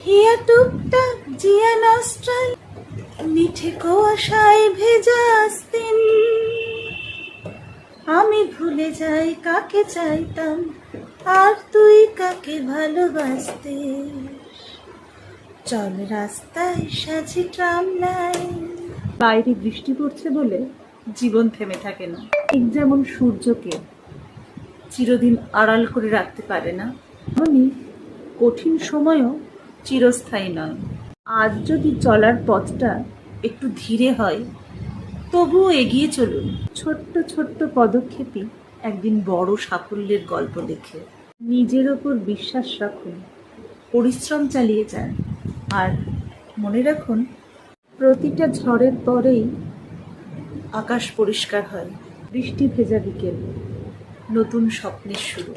হিয়া টুকটাক জিয়া নস্ট্রাল মিঠে কুয়াশায় ভেজা আস্তিন। আমি ভুলে যাই কাকে চাইতাম আর তুই কাকে ভালোবাসতে। চল রাস্তায় সাজি ট্রাম লাইন। বাইরে বৃষ্টি পড়ছে বলে জীবন থেমে থাকে না। ঠিক যেমন সূর্যকে চিরদিন আড়াল করে রাখতে পারে না, তেমনি কঠিন সময়ও চিরস্থায়ী নয়। আজ যদি চলার পথটা একটু ধীরে হয়, তবুও এগিয়ে চলুন। ছোট্ট ছোট্ট পদক্ষেপই একদিন বড় সাফল্যের গল্প লেখে। নিজের ওপর বিশ্বাস রাখুন, পরিশ্রম চালিয়ে যান, আর মনে রাখুন, প্রতিটা ঝড়ের পরেই আকাশ পরিষ্কার হয়। বৃষ্টি ভেজা বিকেল, নতুন স্বপ্নের শুরু।